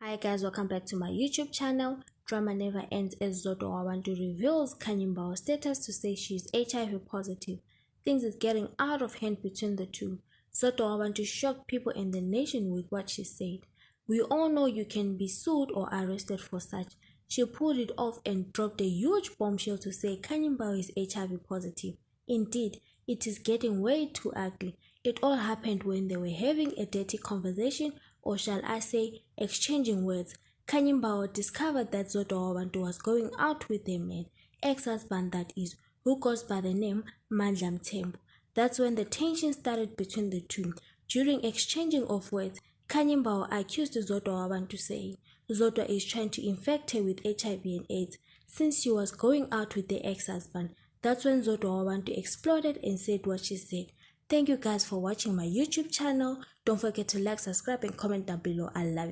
Hi guys, welcome back to my YouTube channel. Drama never ends as Zodwa wabantu reveals Khanyi Mbau's status to say she's HIV positive. Things is getting out of hand between the two. Zodwa wabantu shocked people in the nation with what she said. We all know you can be sued or arrested for such. She pulled it off and dropped a huge bombshell to say Khanyi Mbau is HIV positive. Indeed, it is getting way too ugly. It all happened when they were having a dirty conversation, or shall I say, exchanging words. Khanyi Mbau discovered that Zodwa wabantu was going out with a man, ex-husband that is, who goes by the name Mandla Mthembu. That's when the tension started between the two. During exchanging of words, Khanyi Mbau accused Zodwa wabantu saying Zodwa is trying to infect her with HIV and AIDS since she was going out with the ex-husband. That's when Zodwa wabantu exploded and said what she said. Thank you guys for watching my YouTube channel. Don't forget to like, subscribe and comment down below. I love you.